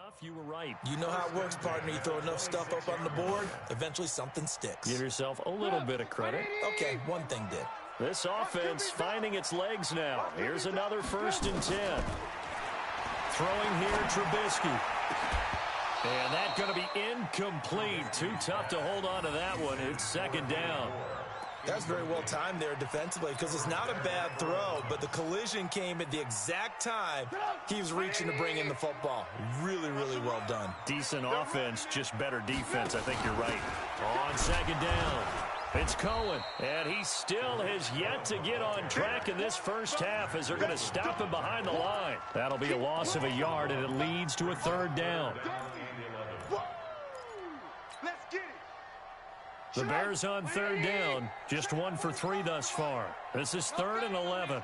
enough, you were right. You know how it works, partner. You throw enough stuff up on the board, eventually something sticks. Give yourself a little bit of credit. Okay, one thing did. This offense finding its legs now. Here's another 1st and 10. Throwing here, Trubisky. And that's going to be incomplete. Too tough to hold on to that one. It's 2nd down. That's very well timed there defensively because it's not a bad throw, but the collision came at the exact time he was reaching to bring in the football. Really, really well done. Decent offense, just better defense. I think you're right. On 2nd down, it's Cohen, and he still has yet to get on track in this first half as they're going to stop him behind the line. That'll be a loss of a yard, and it leads to a 3rd down. The Bears on 3rd down, just 1 for 3 thus far. This is 3rd and 11.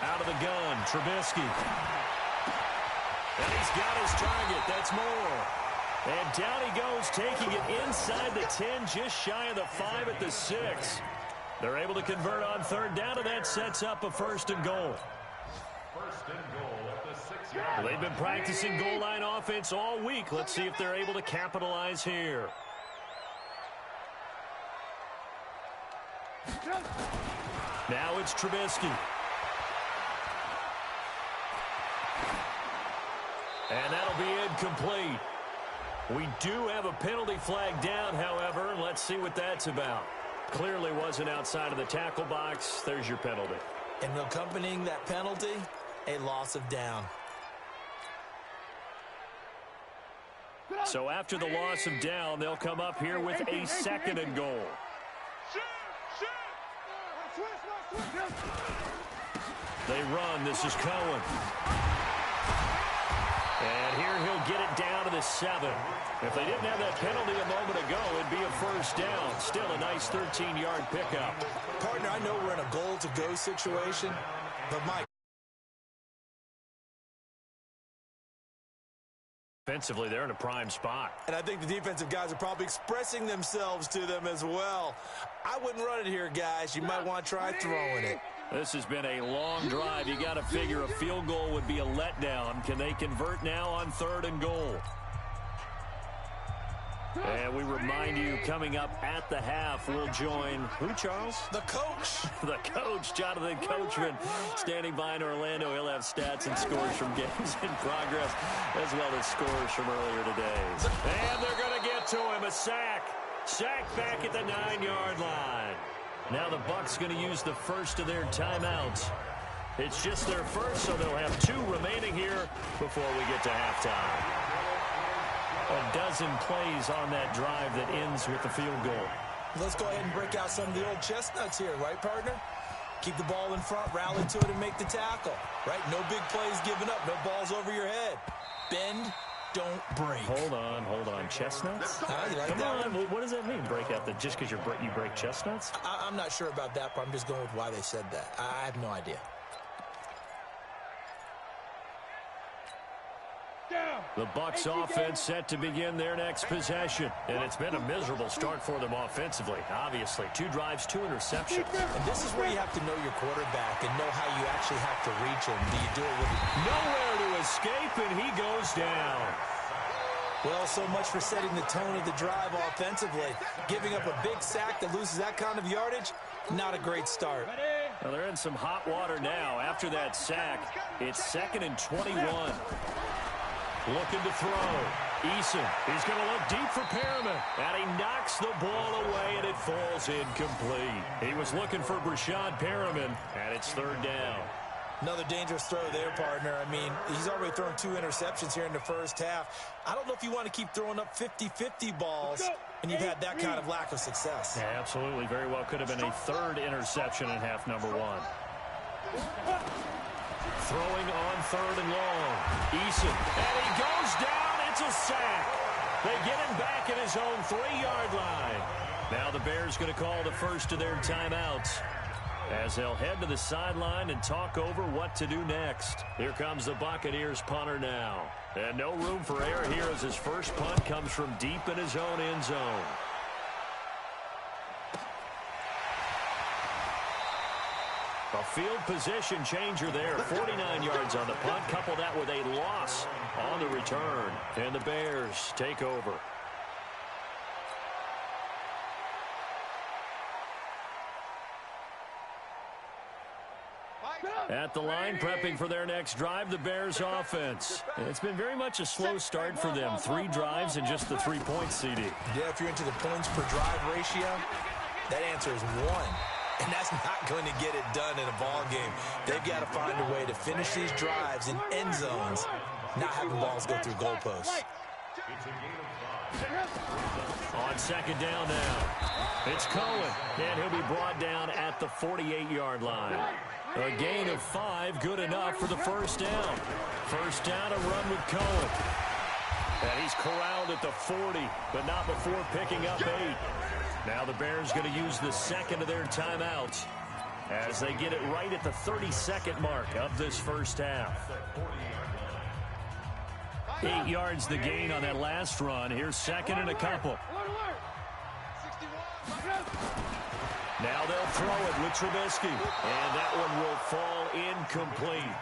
Out of the gun, Trubisky. And he's got his target. That's more. And down he goes, taking it inside the 10, just shy of the 5 at the 6. They're able to convert on 3rd down, and that sets up a 1st and goal. 1st and goal at the 6-yard line. They've been practicing goal line offense all week. Let's see if they're able to capitalize here. Now it's Trubisky. And that'll be incomplete. We do have a penalty flag down, however, and let's see what that's about. Clearly wasn't outside of the tackle box. There's your penalty. And accompanying that penalty, a loss of down. So after the loss of down, they'll come up here with a 2nd and goal. They run. This is Cohen. And here he'll get it down to the 7. If they didn't have that penalty a moment ago, it'd be a 1st down. Still a nice 13-yard pickup. Partner, I know we're in a goal-to-go situation, but my Offensively, they're in a prime spot. And I think the defensive guys are probably expressing themselves to them as well. I wouldn't run it here, guys. You might want to try throwing it. This has been a long drive. You got to figure a field goal would be a letdown. Can they convert now on 3rd and goal? And we remind you, coming up at the half, we'll join who, Charles? The coach. The coach, Jonathan Coachman, standing by in Orlando. He'll have stats and scores from games in progress, as well as scores from earlier today. And they're going to get to him. A sack. Sack back at the 9-yard line. Now the Bucs going to use the first of their timeouts. It's just their first, so they'll have 2 remaining here before we get to halftime. A dozen plays on that drive that ends with the field goal. Let's go ahead and break out some of the old chestnuts here, right, partner? Keep the ball in front, rally to it, and make the tackle, right? No big plays given up, no balls over your head. Bend, don't break. Hold on. Chestnuts? You like Come that on, one? what does that mean? Break out the just because you break chestnuts? I'm not sure about that, but I'm just going with why they said that. I have no idea. The Bucs offense set to begin their next possession. And it's been a miserable start for them offensively. Obviously, 2 drives, 2 interceptions. And this is where you have to know your quarterback and know how you actually have to reach him. Do you do it with nowhere to escape, and he goes down. Well, so much for setting the tone of the drive offensively. Giving up a big sack that loses that kind of yardage, not a great start. Well, they're in some hot water now. After that sack, it's 2nd and 21. Looking to throw. Eason, he's going to look deep for Perriman. And he knocks the ball away, and it falls incomplete. He was looking for Brashad Perriman, and it's 3rd down. Another dangerous throw there, partner. I mean, he's already thrown 2 interceptions here in the first half. I don't know if you want to keep throwing up 50-50 balls, and you've had that kind of lack of success. Yeah, absolutely. Very well could have been a 3rd interception in half number 1. Throwing on 3rd and long. Eason. And he goes down. It's a sack. They get him back at his own 3-yard line. Now the Bears going to call the first of their timeouts, as they'll head to the sideline and talk over what to do next. Here comes the Buccaneers punter now. And no room for error here as his first punt comes from deep in his own end zone. A field position changer there. 49 yards on the punt. Couple that with a loss on the return. And the Bears take over. At the line, prepping for their next drive, the Bears offense. It's been very much a slow start for them. 3 drives and just the 3 points, CD. Yeah, if you're into the points per drive ratio, that answer is 1. And that's not going to get it done in a ball game. They've got to find a way to finish these drives in end zones, not having balls go through goalposts. On second down now, it's Cohen, and he'll be brought down at the 48-yard line. A gain of 5, good enough for the first down. First down, a run with Cohen. And he's corralled at the 40, but not before picking up 8. Now the Bears going to use the second of their timeouts as they get it right at the 32nd mark of this first half. 8 yards the gain on that last run. Here's second and a couple. Now they'll throw it with Trubisky, and that one will fall incomplete.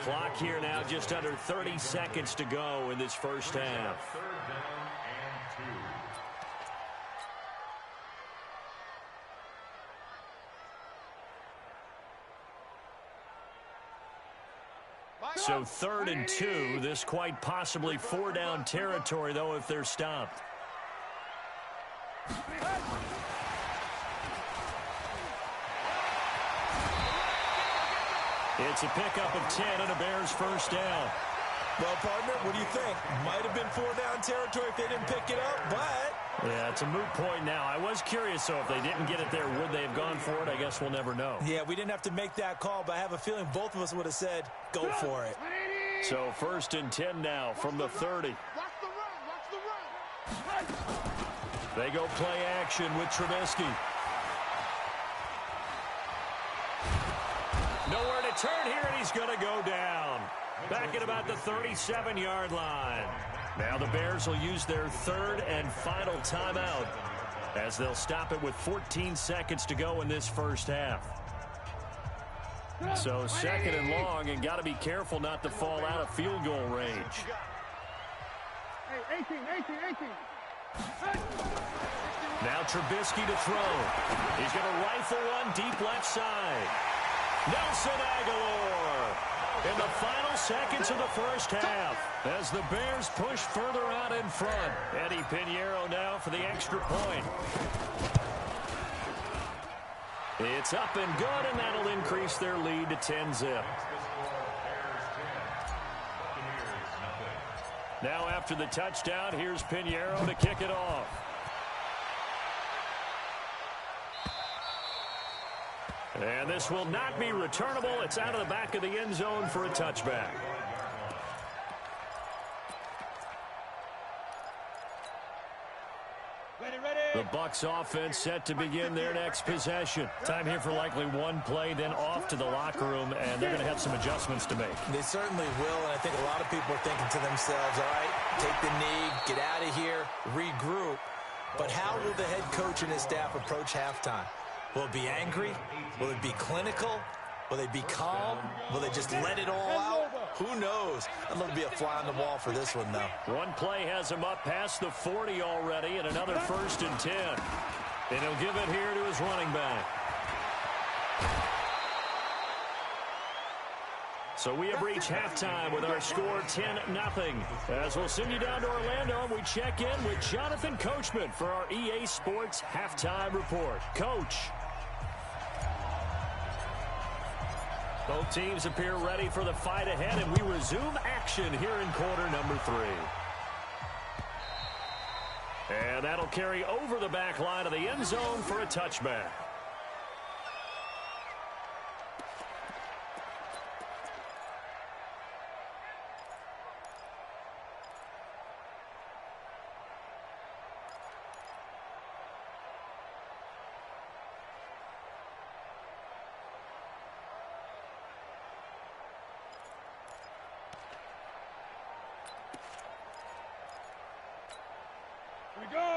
Clock here now just under 30 seconds to go in this first half. So 3rd and 2, this quite possibly 4-down territory, though, if they're stopped. It's a pickup of 10 and a Bears first down. Well, partner, what do you think? Might have been 4-down territory if they didn't pick it up, but... Yeah, it's a moot point now. I was curious, so if they didn't get it there, would they have gone for it? I guess we'll never know. Yeah, we didn't have to make that call, but I have a feeling both of us would have said, go for it. So 1st and 10 now from the 30. They go play action with Trubisky. Nowhere to turn here, and he's going to go down. Back at about the 37-yard line. Now the Bears will use their 3rd and final timeout as they'll stop it with 14 seconds to go in this first half. So 2nd and long, and got to be careful not to fall out of field goal range. Hey, 18. Now Trubisky to throw. He's going to rifle one deep left side. Nelson Aguilar in the final seconds of the first half as the Bears push further out in front. Eddie Pinheiro now for the extra point. It's up and good, and that'll increase their lead to 10-zip. Now after the touchdown, here's Pinheiro to kick it off. And this will not be returnable. It's out of the back of the end zone for a touchback. The Bucs offense set to begin their next possession. Time here for likely one play, then off to the locker room, and they're going to have some adjustments to make. They certainly will, and I think a lot of people are thinking to themselves, all right, take the knee, get out of here, regroup. But how will the head coach and his staff approach halftime? Will it be angry? Will it be clinical? Will they be calm? Will they just let it all out? Who knows? I'd love to be a fly on the wall for this one, though. One play has him up past the 40 already, and another 1st and 10. And he'll give it here to his running back. So we have reached halftime with our score 10-0. As we'll send you down to Orlando, and we check in with Jonathan Coachman for our EA Sports Halftime Report. Coach. Both teams appear ready for the fight ahead, and we resume action here in quarter number 3. And that'll carry over the back line of the end zone for a touchback.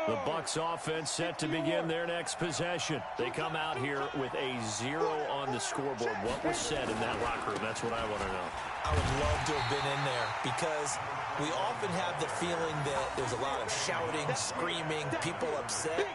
The Bucs offense set to begin their next possession. They come out here with a 0 on the scoreboard. What was said in that locker room? That's what I want to know. I would love to have been in there because we often have the feeling that there's a lot of shouting, screaming, people upset.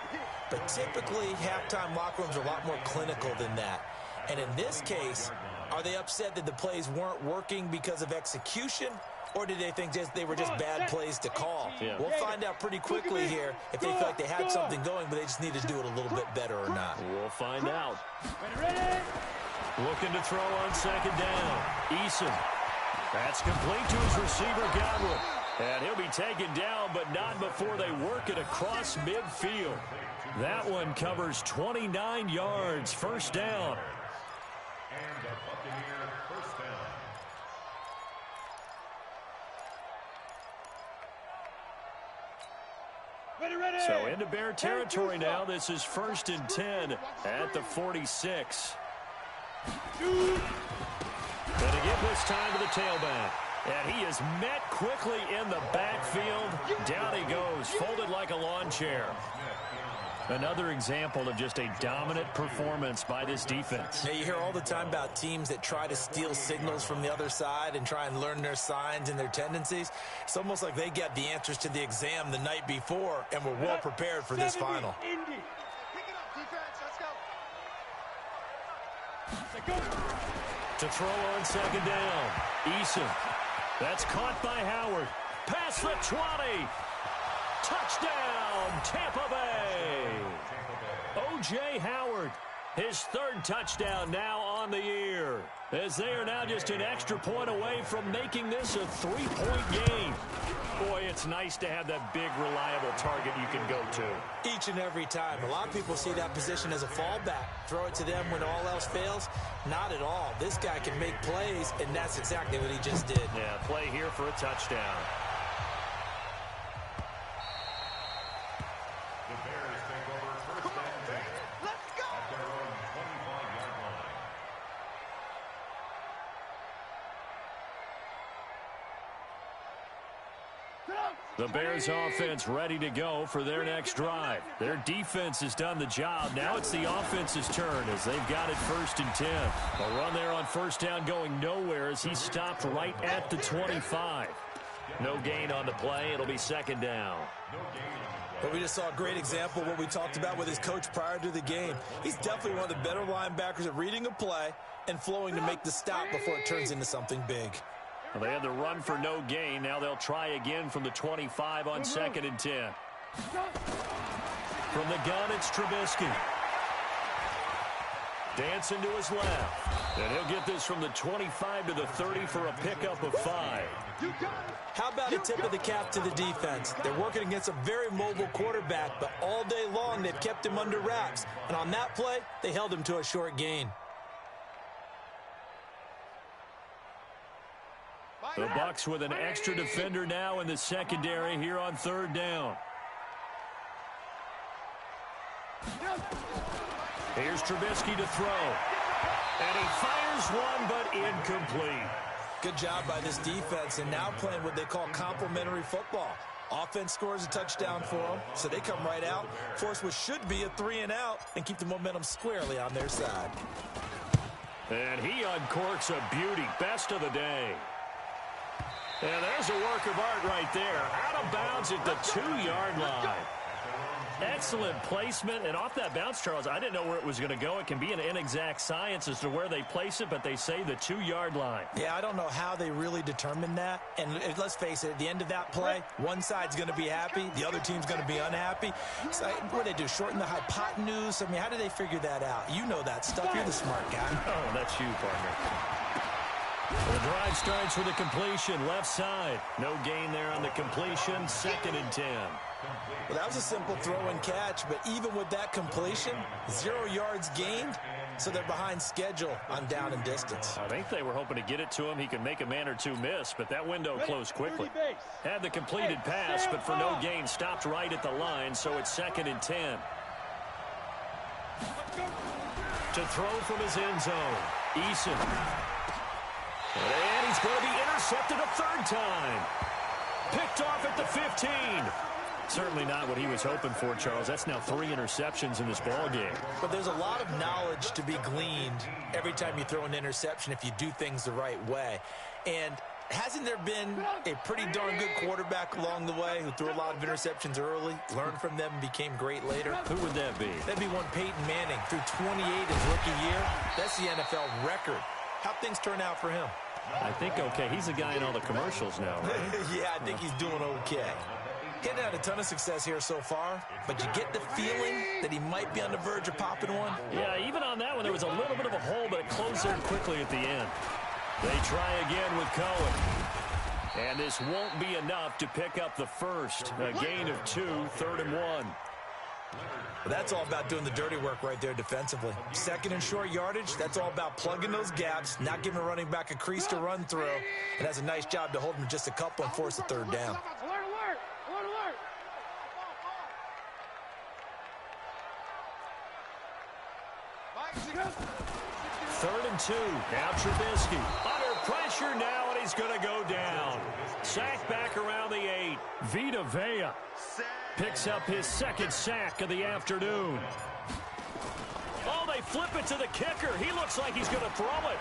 But typically, halftime locker rooms are a lot more clinical than that. And in this case, are they upset that the plays weren't working because of execution? Or did they think they were just bad plays to call? Yeah. We'll find out pretty quickly here if they feel like they had something going, but they just need to do it a little bit better or not. We'll find out. Looking to throw on second down. Eason. That's complete to his receiver, Godwin. And he'll be taken down, but not before they work it across midfield. That one covers 29 yards. First down. And the Buccaneer first down. So into Bear territory now. This is 1st and 10 at the 46. And again this time to the tailback. And he is met quickly in the backfield. Down he goes, folded like a lawn chair. Another example of just a dominant performance by this defense. Now, you hear all the time about teams that try to steal signals from the other side and try and learn their signs and their tendencies. It's almost like they got the answers to the exam the night before and were well prepared for this final. To throw on second down, Eason. That's caught by Howard. Past the 20. Touchdown, Tampa Bay. O.J. Howard, his 3rd touchdown now on the year, as they are now just an extra point away from making this a 3-point game. Boy, it's nice to have that big, reliable target you can go to. Each and every time. A lot of people see that position as a fallback. Throw it to them when all else fails. Not at all. This guy can make plays, and that's exactly what he just did. Yeah, play here for a touchdown. The Bears take over first and 10. Let's go! At their own 25-yard line. The Bears offense ready to go for their next drive. Their defense has done the job. Now it's the offense's turn as they've got it 1st and 10. A run there on first down going nowhere as he stopped right at the 25. No gain on the play. It'll be second down. But we just saw a great example of what we talked about with his coach prior to the game. He's definitely one of the better linebackers at reading a play and flowing to make the stop before it turns into something big. Well, they had the run for no gain. Now they'll try again from the 25 on 2nd and 10. From the gun, it's Trubisky. Dancing to his left. And he'll get this from the 25 to the 30 for a pickup of 5. How about a tip of the cap to the defense? They're working against a very mobile quarterback, but all day long they've kept him under wraps. And on that play, they held him to a short gain. The Bucs with an extra defender now in the secondary here on 3rd down. Here's Trubisky to throw. And he fires one, but incomplete. Good job by this defense, and now playing what they call complementary football. Offense scores a touchdown for them, so they come right out, force what should be a 3-and-out, and keep the momentum squarely on their side. And he uncorks a beauty. Best of the day. And there's a work of art right there. Out of bounds at the 2-yard line. Excellent placement. And off that bounce, Charles, I didn't know where it was going to go. It can be an inexact science as to where they place it, but they say the 2-yard line. Yeah, I don't know how they really determined that. And let's face it, at the end of that play, one side's going to be happy, the other team's going to be unhappy. So what do they do, shorten the hypotenuse? I mean, how do they figure that out? You know that stuff. You're the smart guy. Oh, that's you, partner. The drive starts with a completion, left side. No gain there on the completion, 2nd and 10. Well, that was a simple throw and catch, but even with that completion, 0 yards gained, so they're behind schedule on down and distance. I think they were hoping to get it to him. He could make a man or two miss, but that window closed quickly. Had the completed pass, but for no gain, stopped right at the line, so it's 2nd and 10. To throw from his end zone, Eason. And he's going to be intercepted a 3rd time. Picked off at the 15. Certainly not what he was hoping for, Charles. That's now 3 interceptions in this ball game. But there's a lot of knowledge to be gleaned every time you throw an interception if you do things the right way. And hasn't there been a pretty darn good quarterback along the way who threw a lot of interceptions early, learned from them, and became great later? Who would that be? That'd be one Peyton Manning. Threw 28 his rookie year. That's the NFL record. How'd things turn out for him? I think okay. He's a guy in all the commercials now, right? Yeah, I think he's doing okay. He hadn't had a ton of success here so far, but you get the feeling that he might be on the verge of popping one. Yeah, even on that one, there was a little bit of a hole, but it closed there quickly at the end. They try again with Cohen. And this won't be enough to pick up the first. A gain of 2, 3rd and 1. That's all about doing the dirty work right there defensively. Second and short yardage, that's all about plugging those gaps, not giving a running back a crease to run through. And that's a nice job to hold him just a couple and force a 3rd down. Third and 2. Now Trubisky. Under pressure now, and he's going to go down. Sack back around the 8. Vita Vea picks up his 2nd sack of the afternoon. Oh, they flip it to the kicker. He looks like he's going to throw it.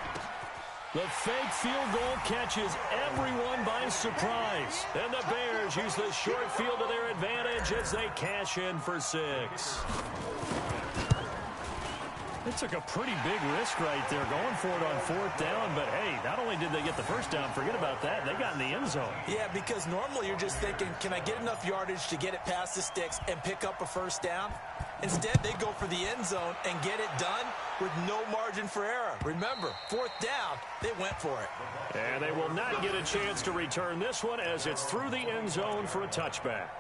The fake field goal catches everyone by surprise. And the Bears use the short field to their advantage as they cash in for 6. They took a pretty big risk right there going for it on 4th down. But, hey, not only did they get the first down, forget about that, they got in the end zone. Yeah, because normally you're just thinking, can I get enough yardage to get it past the sticks and pick up a 1st down? Instead, they go for the end zone and get it done with no margin for error. Remember, 4th down, they went for it. And they will not get a chance to return this one as it's through the end zone for a touchback.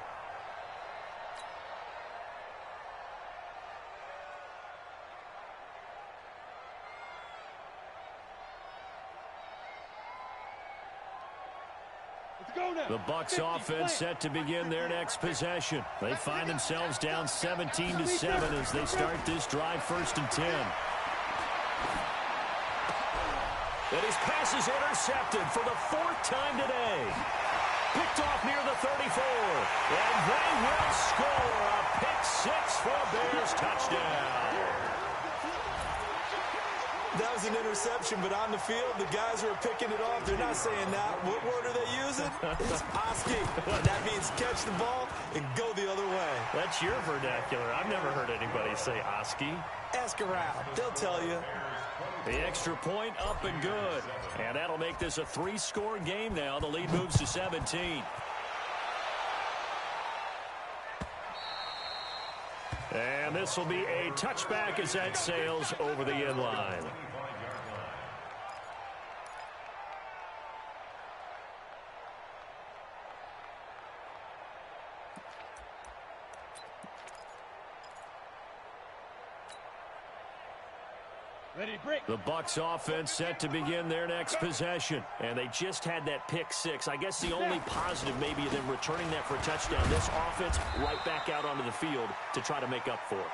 The Bucs offense set to begin their next possession. They find themselves down 17-7 as they start this drive, 1st and 10. And his pass is intercepted for the 4th time today. Picked off near the 34. And they will score a pick 6 for a Bears touchdown. That was an interception, but on the field, the guys who are picking it off, they're not saying that. What word are they using? It's Oski. And that means catch the ball and go the other way. That's your vernacular. I've never heard anybody say Oski. Ask around. They'll tell you. The extra point up and good. And that'll make this a 3-score game now. The lead moves to 17. And this will be a touchback as that sails over the end line. The Bucs offense set to begin their next possession. And they just had that pick 6. I guess the only positive maybe of them returning that for a touchdown. This offense right back out onto the field to try to make up for it.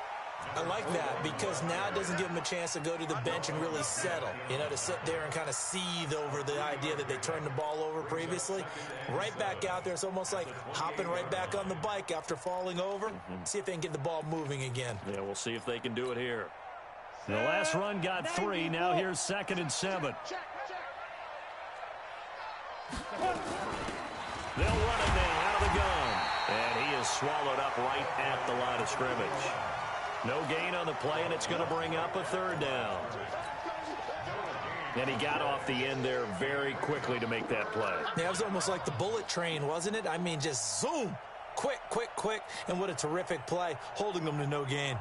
I like that because now it doesn't give them a chance to go to the bench and really settle. You know, to sit there and kind of seethe over the idea that they turned the ball over previously. Right back out there. It's almost like hopping right back on the bike after falling over. See if they can get the ball moving again. Yeah, we'll see if they can do it here. The last run got 3. Now here's 2nd and 7. They'll run it now out of the gun. And he is swallowed up right at the line of scrimmage. No gain on the play, and it's going to bring up a 3rd down. And he got off the end there very quickly to make that play. Yeah, it was almost like the bullet train, wasn't it? I mean, just zoom. Quick, quick, quick. And what a terrific play, holding them to no gain.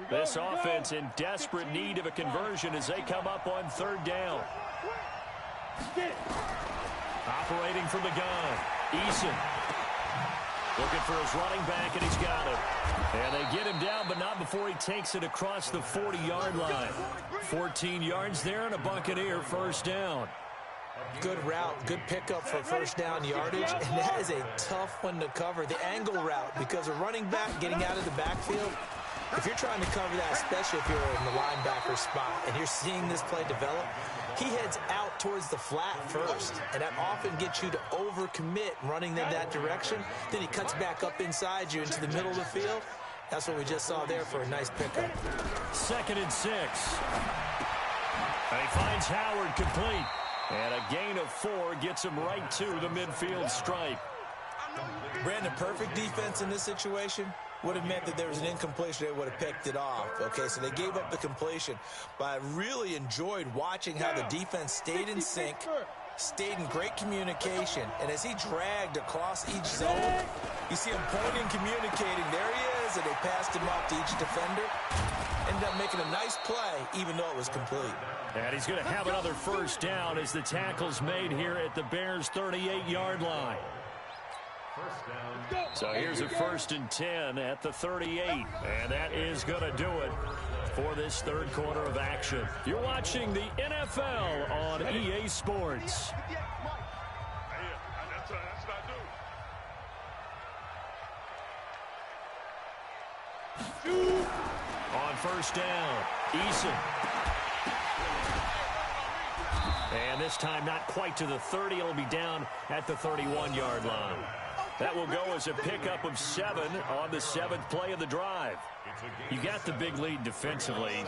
This offense in desperate need of a conversion as they come up on 3rd down. Operating from the gun, Eason. Looking for his running back, and he's got it. And they get him down, but not before he takes it across the 40-yard line. 14 yards there and a Buccaneer 1st down. Good route, good pickup for 1st down yardage, and that is a tough one to cover. The angle route, because a running back getting out of the backfield, If you're trying to cover that, especially if you're in the linebacker spot and you're seeing this play develop, he heads out towards the flat first, and that often gets you to overcommit running in that direction. Then he cuts back up inside you into the middle of the field. That's what we just saw there for a nice pickup. 2nd and 6. And he finds Howard complete. And a gain of 4 gets him right to the midfield stripe. Brandon, perfect defense in this situation would have meant that there was an incompletion. They would have picked it off. Okay, so they gave up the completion. But I really enjoyed watching how the defense stayed in sync, stayed in great communication. And as he dragged across each zone, you see him pointing, communicating. There he is, and they passed him off to each defender. Ended up making a nice play, even though it was complete. And he's going to have another first down as the tackle's made here at the Bears' 38-yard line. So here's a 1st and 10 at the 38. And that is going to do it for this third quarter of action. You're watching the NFL on EA Sports. On first down, Eason. And this time not quite to the 30. It'll be down at the 31-yard line. That will go as a pickup of 7 on the 7th play of the drive. You got the big lead defensively,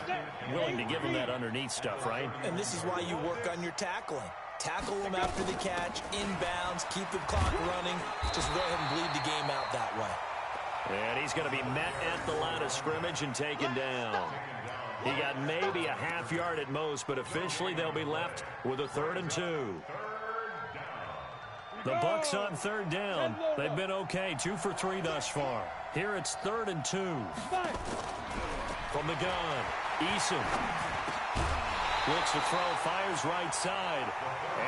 willing to give them that underneath stuff, right? And this is why you work on your tackling. Tackle them after the catch, inbounds, keep the clock running. Just go ahead and bleed the game out that way. And he's going to be met at the line of scrimmage and taken down. He got maybe a half yard at most, but officially they'll be left with a 3rd and 2. The Bucs on 3rd down. They've been okay, 2 for 3 thus far. Here it's 3rd and 2. From the gun, Eason. Looks to throw, fires right side.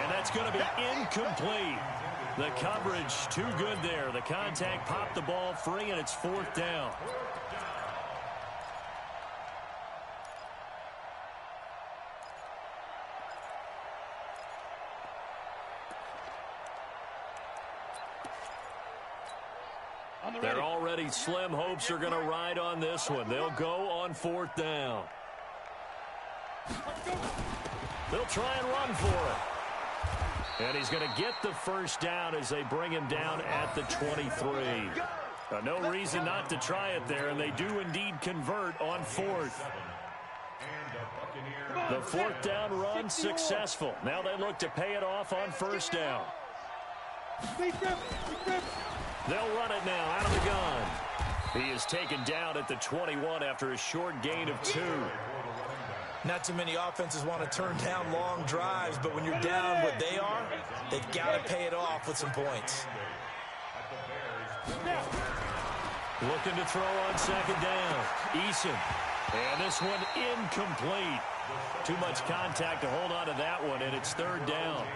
And that's going to be incomplete. The coverage too good there. The contact popped the ball free, and it's 4th down. Their already slim hopes are going to ride on this one. They'll go on 4th down. They'll try and run for it. And he's going to get the first down as they bring him down at the 23. No reason not to try it there, and they do indeed convert on 4th. The 4th down run successful. Now they look to pay it off on 1st down. They'll run it now out of the gun. He is taken down at the 21 after a short gain of 2. Not too many offenses want to turn down long drives, but when you're down what they are, they've got to pay it off with some points. Looking to throw on 2nd down. Eason. And this one incomplete. Too much contact to hold on to that one, and it's 3rd down.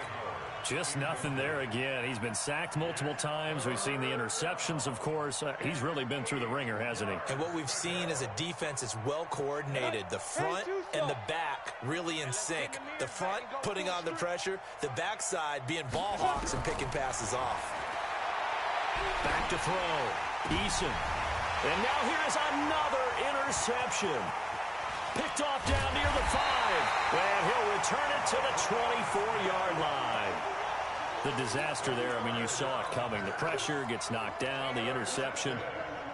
Just nothing there again. He's been sacked multiple times. We've seen the interceptions, of course. He's really been through the ringer, hasn't he? And what we've seen is a defense that's well coordinated. The front and the back really in sync. The front putting on the pressure. The backside being ball hawks and picking passes off. Back to throw. Eason. And now here's another interception. Picked off down near the 5. And he'll return it to the 24-yard line. The disaster there, I mean, you saw it coming. The pressure gets knocked down, the interception.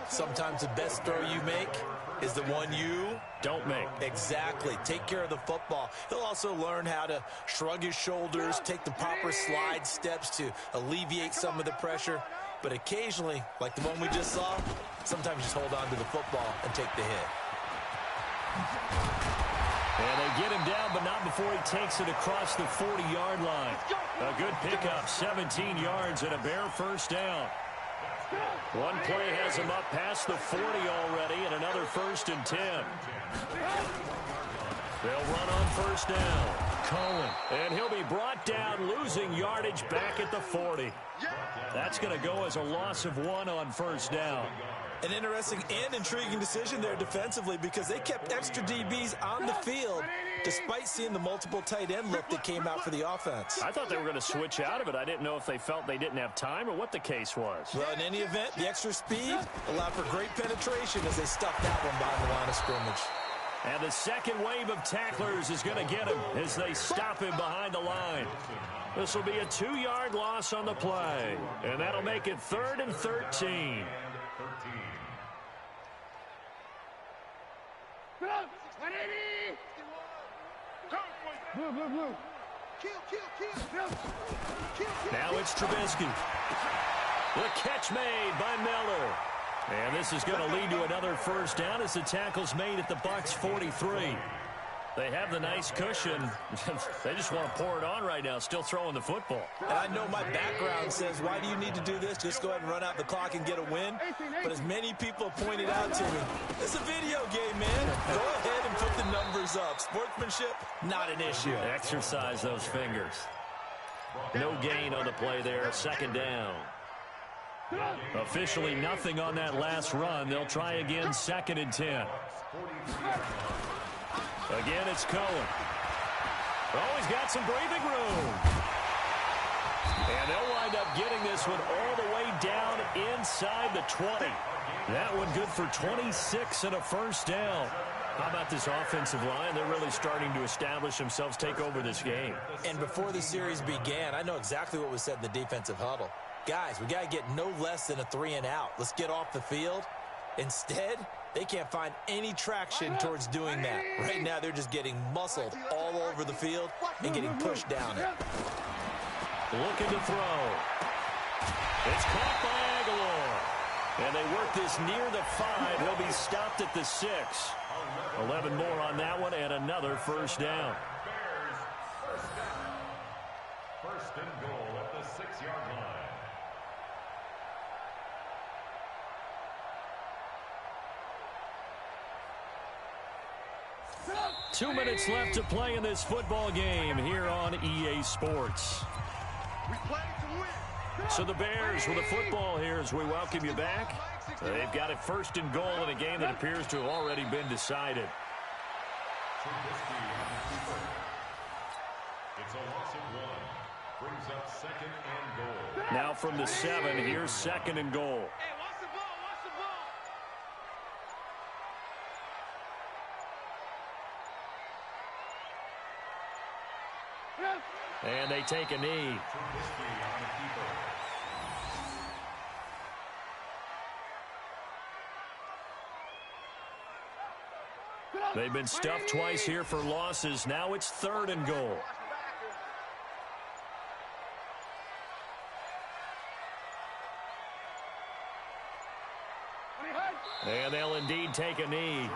Sometimes the best throw you make is the one you don't make. Exactly. Take care of the football. He'll also learn how to shrug his shoulders, take the proper slide steps to alleviate some of the pressure. But occasionally, like the one we just saw, sometimes just hold on to the football and take the hit. And they get him down, but not before he takes it across the 40-yard line. A good pickup, 17 yards and a Bear first down. One play has him up past the 40 already, and another 1st and 10. They'll run on 1st down. Cohen, and he'll be brought down, losing yardage back at the 40. That's going to go as a loss of 1 on 1st down. An interesting and intriguing decision there defensively because they kept extra DBs on the field despite seeing the multiple tight end look that came out for the offense. I thought they were going to switch out of it. I didn't know if they felt they didn't have time or what the case was. Well, in any event, the extra speed allowed for great penetration as they stuffed that one behind the line of scrimmage. And the second wave of tacklers is going to get him as they stop him behind the line. This will be a 2-yard loss on the play, and that'll make it 3rd and 13. Blue. Now it's Trubisky. The catch made by Miller. And this is going to lead to another first down as the tackle's made at the Bucs 43. They have the nice cushion. They just want to pour it on right now, still throwing the football. And I know my background says, why do you need to do this? Just go ahead and run out the clock and get a win. But as many people have pointed out to me, it's a video game, man. Go ahead and put the numbers up. Sportsmanship, not an issue. Exercise those fingers. No gain on the play there. 2nd down. Officially nothing on that last run. They'll try again, 2nd and 10. Again, it's Cohen. Oh, he's got some breathing room. And they'll wind up getting this one all the way down inside the 20. That one good for 26 and a first down. How about this offensive line? They're really starting to establish themselves, take over this game. And before the series began, I know exactly what was said in the defensive huddle. Guys, we got to get no less than a 3 and out. Let's get off the field. Instead, they can't find any traction towards doing that. Right now, they're just getting muscled all over the field and getting pushed down it. Looking to throw. It's caught by Aguilar. And they work this near the 5. He'll be stopped at the 6. 11 more on that one and another first down. First and goal at the 6-yard line. 2 minutes left to play in this football game here on EA Sports. So the Bears with the football here as we welcome you back. They've got it 1st and goal in a game that appears to have already been decided. It's a loss of 1. Brings up 2nd and goal. Now from the 7, here's 2nd and goal. And they take a knee. They've been stuffed twice here for losses. Now it's 3rd and goal. And they'll indeed take a knee.